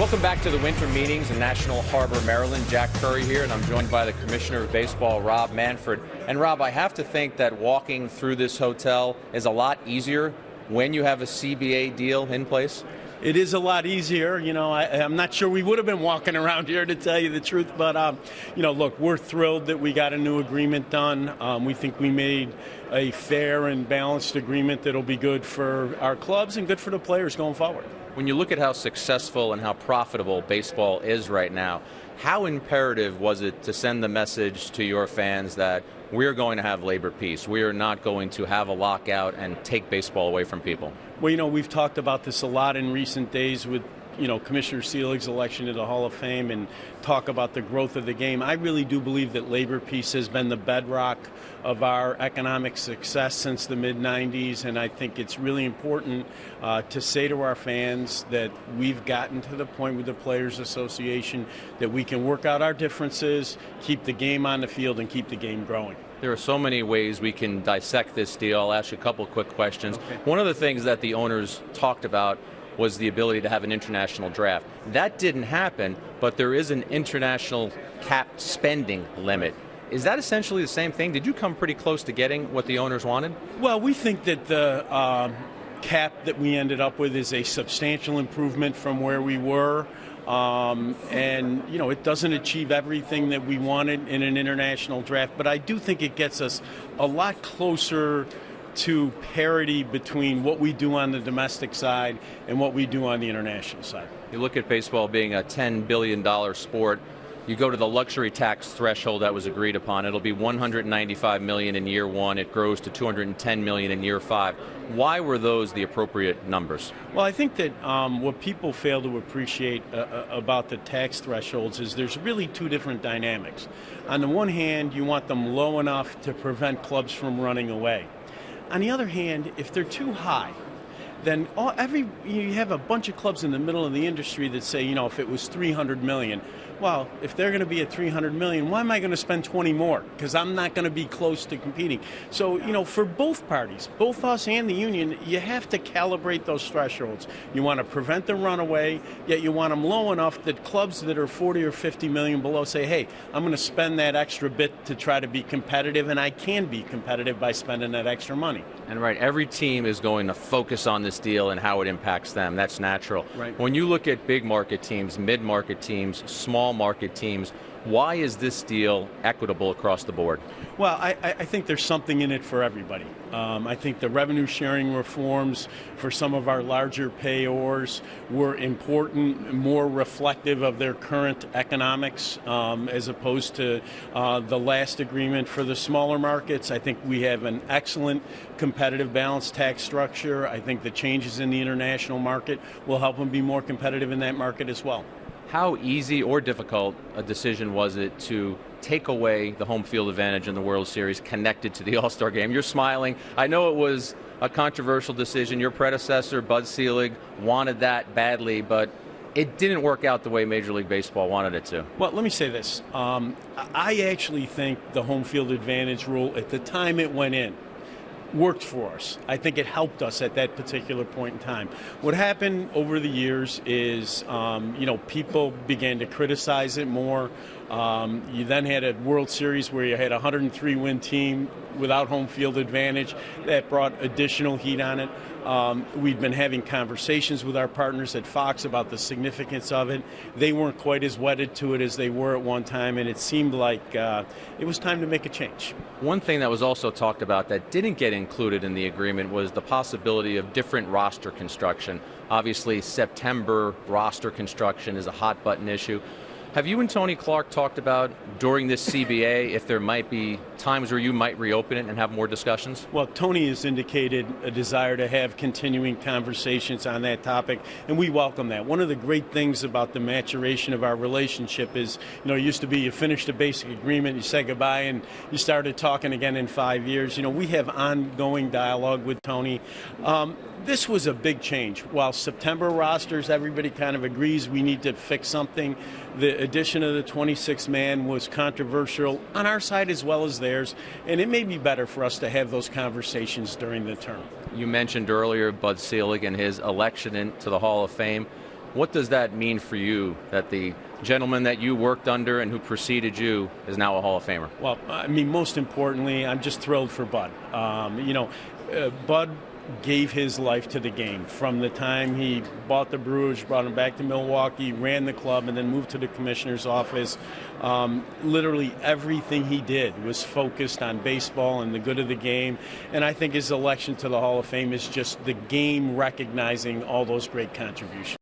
Welcome back to the winter meetings in National Harbor, Maryland. Jack Curry here, and I'm joined by the Commissioner of Baseball, Rob Manfred. And Rob, I have to think that walking through this hotel is a lot easier when you have a CBA deal in place? It is a lot easier. You know, I'm not sure we would have been walking around here, to tell you the truth. But, look, we're thrilled that we got a new agreement done. We think we made a fair and balanced agreement that'll be good for our clubs and good for the players going forward. When you look at how successful and how profitable baseball is right now, how imperative was it to send the message to your fans that we're going to have labor peace, we are not going to have a lockout and take baseball away from people? Well, we've talked about this a lot in recent days with Commissioner Selig's election to the Hall of Fame and talk about the growth of the game. I really do believe that labor peace has been the bedrock of our economic success since the mid-'90s, and I think it's really important to say to our fans that we've gotten to the point with the Players Association that we can work out our differences, keep the game on the field, and keep the game growing. There are so many ways we can dissect this deal. I'll ask you a couple of quick questions. Okay. One of the things that the owners talked about was the ability to have an international draft. That didn't happen, but there is an international capped spending limit. Is that essentially the same thing? Did you come pretty close to getting what the owners wanted? Well, we think that the cap that we ended up with is a substantial improvement from where we were. It doesn't achieve everything that we wanted in an international draft, but I do think it gets us a lot closer to parity between what we do on the domestic side and what we do on the international side. You look at baseball being a $10 billion sport. You go to the luxury tax threshold that was agreed upon. It'll be $195 million in year one. It grows to $210 million in year five. Why were those the appropriate numbers? Well, I think that what people fail to appreciate about the tax thresholds is there's really two different dynamics. On the one hand, you want them low enough to prevent clubs from running away. On the other hand, if they're too high, then you have a bunch of clubs in the middle of the industry that say, if it was $300 million, well, if they're going to be at $300 million, why am I going to spend 20 more? Because I'm not going to be close to competing. So, for both parties, both us and the union, you have to calibrate those thresholds. You want to prevent the runaway, yet you want them low enough that clubs that are 40 or 50 million below say, hey, I'm going to spend that extra bit to try to be competitive, and I can be competitive by spending that extra money. And right, every team is going to focus on this deal and how it impacts them. That's natural. Right. When you look at big market teams, mid-market teams, small market teams, why is this deal equitable across the board? Well, I think there's something in it for everybody. I think the revenue sharing reforms for some of our larger payors were important, more reflective of their current economics as opposed to the last agreement for the smaller markets. I think we have an excellent competitive balanced tax structure. I think the changes in the international market will help them be more competitive in that market as well. How easy or difficult a decision was it to take away the home field advantage in the World Series connected to the All-Star Game? You're smiling. I know it was a controversial decision. Your predecessor, Bud Selig, wanted that badly, but it didn't work out the way Major League Baseball wanted it to. Well, let me say this. I actually think the home field advantage rule, at the time it went in, worked for us. I think it helped us at that particular point in time. What happened over the years is, people began to criticize it more. You then had a World Series where you had a 103-win team without home field advantage. That brought additional heat on it. We'd been having conversations with our partners at Fox about the significance of it. They weren't quite as wedded to it as they were at one time, and it seemed like it was time to make a change. One thing that was also talked about that didn't get included in the agreement was the possibility of different roster construction. Obviously, September roster construction is a hot-button issue. Have you and Tony Clark talked about, during this CBA, if there might be times where you might reopen it and have more discussions? Well, Tony has indicated a desire to have continuing conversations on that topic, and we welcome that. One of the great things about the maturation of our relationship is, it used to be you finished a basic agreement, you said goodbye, and you started talking again in 5 years. We have ongoing dialogue with Tony. This was a big change. While September rosters, everybody kind of agrees we need to fix something. The addition of the 26th man was controversial on our side as well as theirs, and it may be better for us to have those conversations during the term. You mentioned earlier Bud Selig and his election into the Hall of Fame. What does that mean for you that the gentleman that you worked under and who preceded you is now a Hall of Famer? Well, I mean, most importantly, I'm just thrilled for Bud. Bud gave his life to the game from the time he bought the Brewers, brought him back to Milwaukee, ran the club, and then moved to the commissioner's office. Literally everything he did was focused on baseball and the good of the game. And I think his election to the Hall of Fame is just the game recognizing all those great contributions.